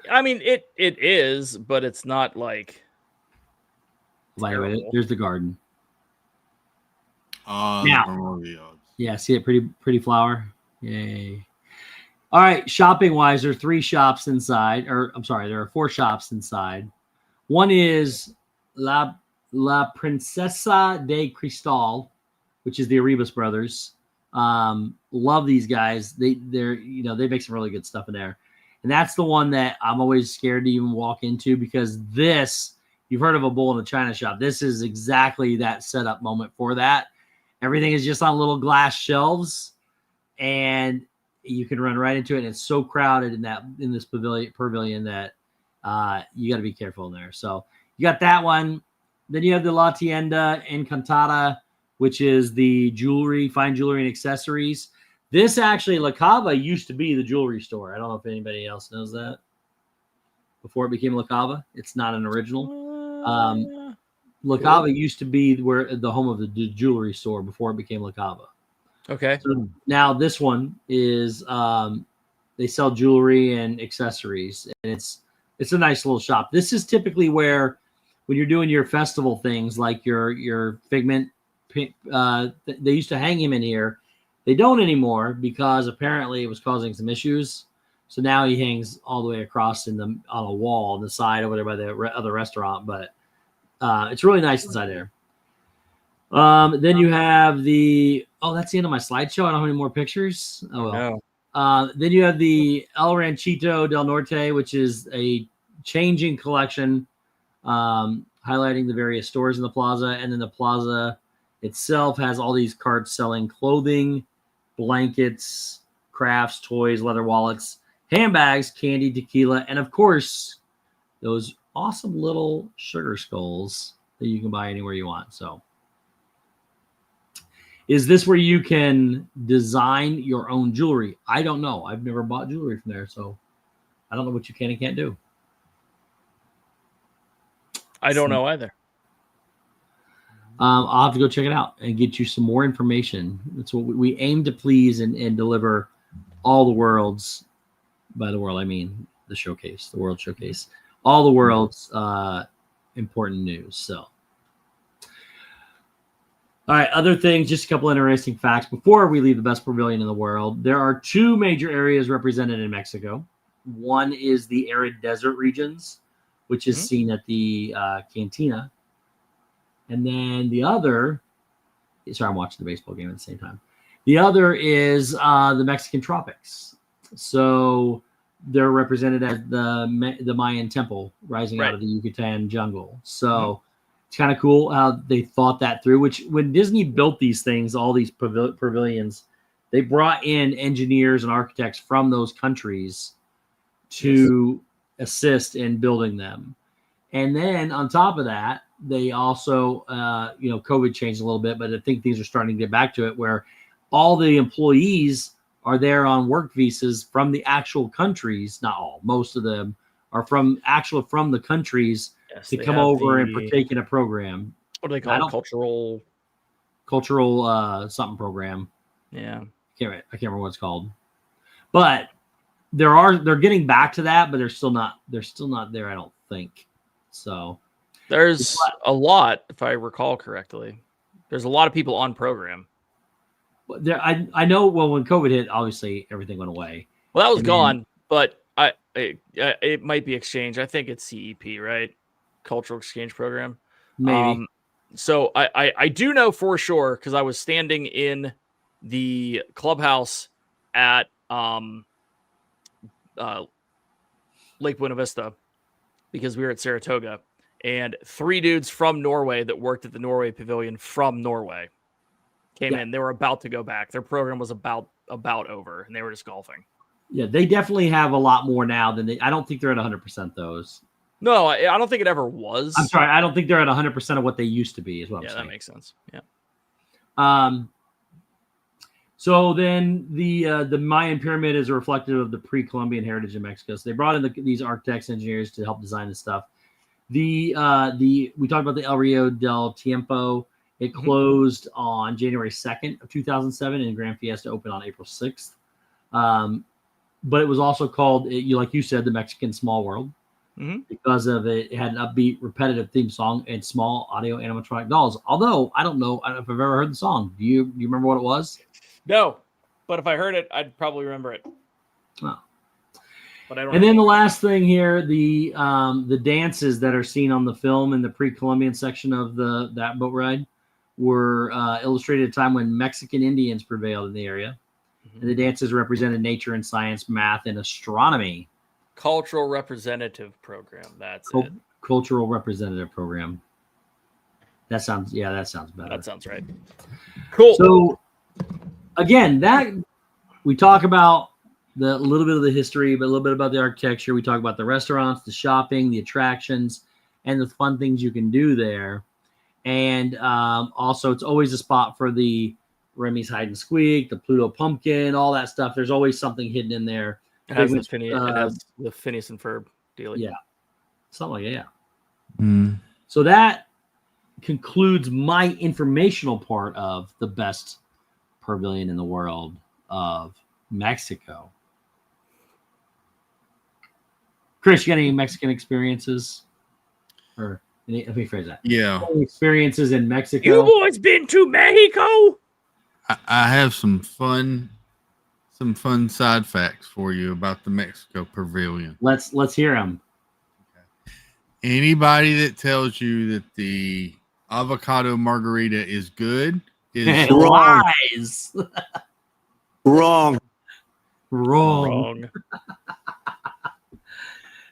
I mean, it is, but it's not like. By the way, there's the garden. now, yeah, see it, pretty flower. Yay! All right, shopping wise, there are 3 shops inside, or I'm sorry, there are 4 shops inside. One is La Princesa de Cristal, which is the Arribas brothers. Love these guys. They make some really good stuff in there. And that's the one that I'm always scared to even walk into, because you've heard of a bull in the china shop. This is exactly that setup moment for that. Everything is just on little glass shelves, and you can run right into it. And it's so crowded in this pavilion that you got to be careful in there. So you got that one. Then you have the La Tienda Encantada, which is the fine jewelry and accessories. This actually, La Cava used to be the jewelry store. I don't know if anybody else knows that. Before it became La Cava, it's not an original. La Cava used to be the home of the jewelry store before it became La Cava. Okay. So now this one is they sell jewelry and accessories, and it's a nice little shop. This is typically where, when you're doing your festival things like your Figment, they used to hang him in here. They don't anymore because apparently it was causing some issues. So now he hangs all the way across on a wall on the side over there by the other restaurant. But it's really nice inside there. Then you have that's the end of my slideshow. I don't have any more pictures. Oh well. No. Then you have the El Ranchito del Norte, which is a changing collection, highlighting the various stores in the plaza. And then the plaza itself has all these carts selling clothing, blankets, crafts, toys, leather wallets, handbags, candy, tequila, and of course, those awesome little sugar skulls that you can buy anywhere you want. So, is this where you can design your own jewelry? I don't know. I've never bought jewelry from there, so I don't know what you can and can't do. I don't know either. I'll have to go check it out and get you some more information. That's what we aim to please and deliver all the worlds. By the world, I mean the showcase, the World Showcase. All the world's important news. So, all right, other things, just a couple interesting facts before we leave the best pavilion in the world. There are 2 major areas represented in Mexico. One is the arid desert regions, which is seen at the Cantina. And then the other, sorry, I'm watching the baseball game at the same time. The other is the Mexican tropics. So they're represented as the Mayan temple rising out of the Yucatan jungle. So it's kind of cool how they thought that through, which when Disney built these things, all these pavilions, they brought in engineers and architects from those countries to assist in building them. And then on top of that, they also, COVID changed a little bit, but I think things are starting to get back to it where all the employees are there on work visas from the actual countries. Not all, most of them are from the countries to come over and partake in a program. What do they call it? Cultural something program. Yeah. I can't remember what it's called. But they're getting back to that, but they're still not there, I don't think. So there's a lot, if I recall correctly. There's a lot of people on program. I know. Well, when COVID hit, obviously everything went away. Well, that was gone, but it might be exchange. I think it's CEP, right? Cultural Exchange Program. Maybe. So I do know for sure because I was standing in the clubhouse at Lake Buena Vista because we were at Saratoga, and 3 dudes from Norway that worked at the Norway Pavilion from Norway came in. They were about to go back. Their program was about over, and they were just golfing. Yeah, they definitely have a lot more now than I don't think they're at 100% those. No, I don't think it ever was. I'm sorry, I don't think they're at 100% of what they used to be. Is what I'm saying. Yeah, that makes sense. Yeah. So then the Mayan pyramid is a reflective of the pre-Columbian heritage in Mexico. So they brought in these architects, engineers to help design this stuff. We talked about the El Rio del Tiempo. It closed on January 2nd of 2007, and Grand Fiesta opened on April 6th. But it was also called, like you said, the Mexican Small World because of it. It had an upbeat, repetitive theme song and small audio animatronic dolls. Although I don't know if I've ever heard the song. Do you remember what it was? No, but if I heard it, I'd probably remember it. Oh. But I don't. And then the last thing here, the dances that are seen on the film in the pre-Columbian section of that boat ride were illustrated at a time when Mexican Indians prevailed in the area. And the dances represented nature and science, math, and astronomy. Cultural representative program. That's it. Cultural representative program. That sounds better. That sounds right. Cool. So again, that we talk about the little bit of the history, but a little bit about the architecture. We talk about the restaurants, the shopping, the attractions, and the fun things you can do there. And also, it's always a spot for the Remy's Hide and Squeak, the Pluto Pumpkin, all that stuff. There's always something hidden in there. It has the Phineas and Ferb deal. Yeah. Something like that, yeah. So that concludes my informational part of the best pavilion in the world of Mexico. Chris, you got any Mexican experiences? Or let me phrase that. Yeah. Any experiences in Mexico? You boys been to Mexico? I have some fun side facts for you about the Mexico Pavilion. Let's hear them. Okay. Anybody that tells you that the avocado margarita is good is lies. Wrong.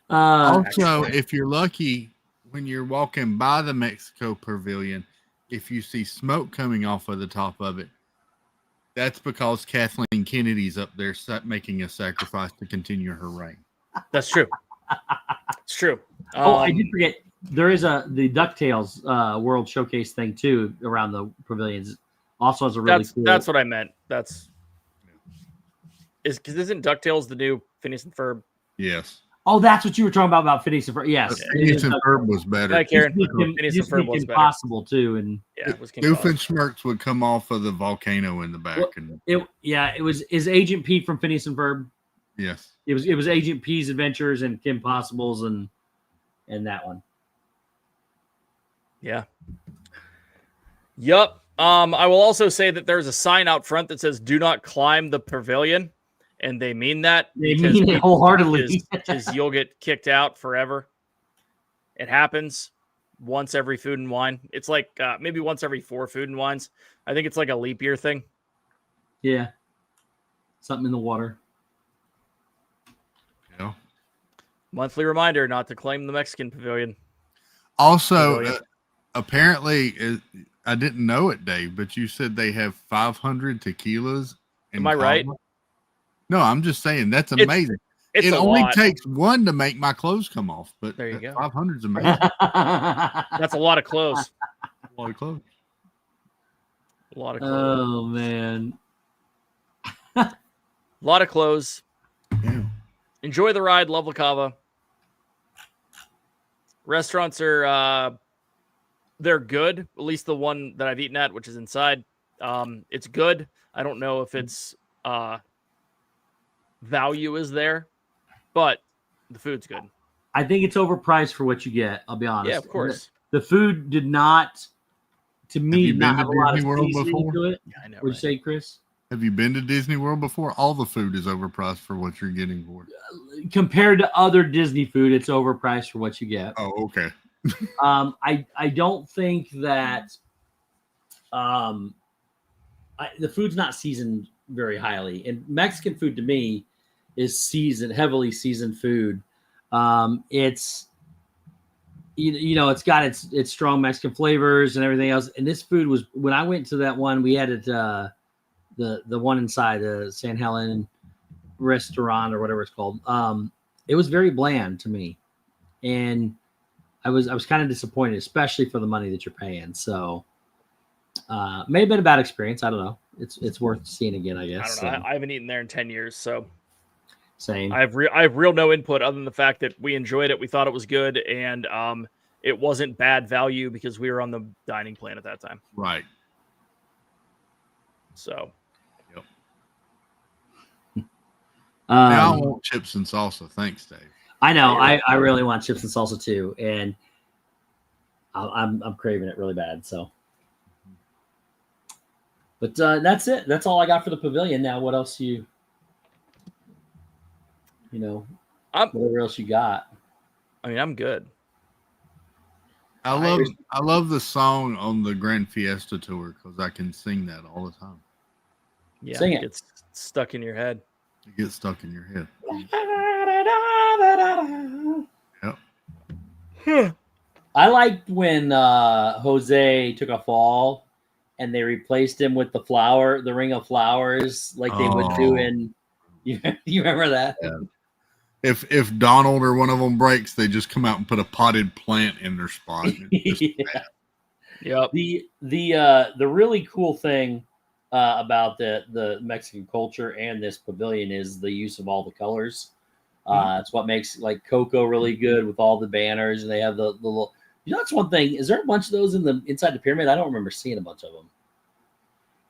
Also, if you're lucky, when you're walking by the Mexico Pavilion, if you see smoke coming off of the top of it, that's because Kathleen Kennedy's up there making a sacrifice to continue her reign. That's true. It's true. I did forget. There is the DuckTales World Showcase thing too around the pavilions. Also has a really cool. That's what I meant. Isn't DuckTales the new Phineas and Ferb? Yes. Oh, that's what you were talking about Phineas and Ferb. Yes, Phineas and Ferb was better. Like Karen, Phineas and Ferb was impossible too, and it was Doofenshmirtz would come off of the volcano in the back, it was Agent Pete from Phineas and Ferb. Yes, it was Agent P's adventures and Kim Possible's and that one. Yeah. Yup. I will also say that there's a sign out front that says "Do not climb the pavilion," and they mean that. They mean it wholeheartedly. Because you'll get kicked out forever. It happens once every Food and Wine. It's like maybe once every 4 Food and Wines. I think it's like a leap year thing. Yeah. Something in the water. Yeah. Monthly reminder not to claim the Mexican pavilion. Also, apparently, I didn't know it, Dave, but you said they have 500 tequilas. Am I right? No, I'm just saying that's amazing. It only takes one to make my clothes come off, but there you go. 500 is amazing. That's a lot of clothes. A lot of clothes. A lot of clothes. Oh man. A lot of clothes. Yeah. Enjoy the ride. Love La Cava. Restaurants are they're good. At least the one that I've eaten at, which is inside. It's good. I don't know if it's value is there, but the food's good. I think it's overpriced for what you get. I'll be honest. Yeah, of course. The food did not, to me, you been not to have a lot of Disney World seasoning before? to it. Yeah, I know. What'd you say, Chris? Have you been to Disney World before? All the food is overpriced for what you're getting for it. Compared to other Disney food, it's overpriced for what you get. Oh, okay. I don't think that the food's not seasoned very highly. And Mexican food to me is heavily seasoned food. It's it's got its strong Mexican flavors and everything else. And this food was, when I went to that one, we had it the one inside the San Helen restaurant or whatever it's called. It was very bland to me, and I was kind of disappointed, especially for the money that you're paying. So may have been a bad experience. I don't know. It's worth seeing again, I guess. I don't know. I haven't eaten there in 10 years, so same. I have real no input other than the fact that we enjoyed it. We thought it was good, and it wasn't bad value because we were on the dining plan at that time. Right. So. Now I want chips and salsa. Thanks, Dave. I know. I really want chips and salsa too, and I'm craving it really bad. So, but that's it. That's all I got for the pavilion. Now, what else whatever else you got? I mean, I'm good. I love the song on the Grand Fiesta tour because I can sing that all the time. Yeah, sing it. It's stuck in your head. It gets stuck in your head. Yep. I liked when Jose took a fall and they replaced him with the ring of flowers, like they would do in. You remember that? Yeah. If Donald or one of them breaks, they just come out and put a potted plant in their spot. Yeah. Yep. The really cool thing about the Mexican culture and this pavilion is the use of all the colors. It's what makes like Coco really good with all the banners, and they have the little. That's one thing. Is there a bunch of those inside the pyramid? I don't remember seeing a bunch of them.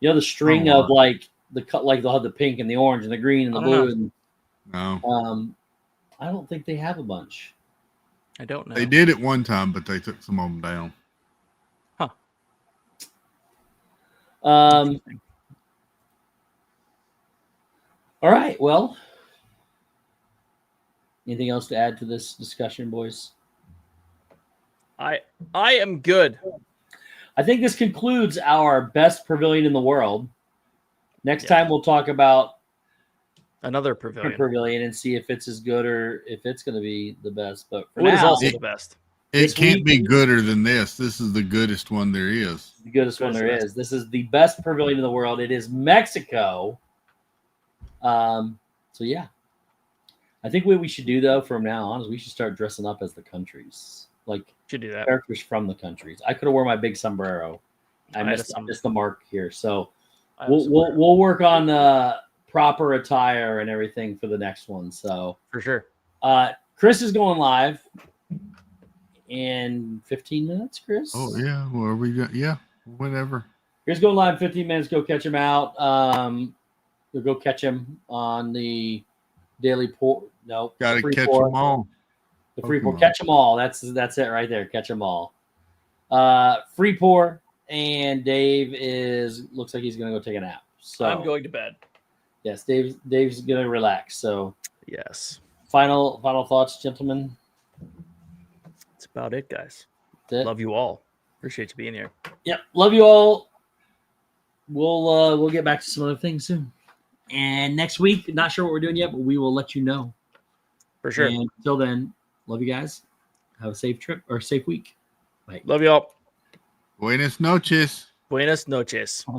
The string of like they'll have the pink and the orange and the green and the blue. And, no. I don't think they have a bunch. I don't know. They did it one time, but they took some of them down. Huh. All right. Well, anything else to add to this discussion, boys? I am good. I think this concludes our best pavilion in the world. Next time we'll talk about another pavilion and see if it's as good or if it's going to be the best. But for now, now, also the best. It can't be gooder than this. This is the goodest one there is. The goodest one there is. This is the best pavilion in the world. It is Mexico. So yeah, I think what we should do though from now on is we should start dressing up as the countries, like should do that. Characters from the countries. I could have worn my big sombrero. I missed the mark here, so we'll work on proper attire and everything for the next one. So for sure. Chris is going live in 15 minutes. Chris. Oh yeah, well, are we got whenever. Chris going live in 15 minutes. Go catch him out. We'll go catch him on the daily port. No, gotta catch them all. The free port. Catch them all. That's it right there. Catch them all. Free pour, and Dave looks like he's gonna go take a nap. So I'm going to bed. Yes, Dave's gonna relax. So Yes. final thoughts, gentlemen. That's about it, guys. That's it. Love you all. Appreciate you being here. Yep, love you all. We'll get back to some other things soon. And next week, not sure what we're doing yet, but we will let you know. For sure. And until then, love you guys. Have a safe trip or safe week. Bye. Love you all. Buenas noches. Buenas noches.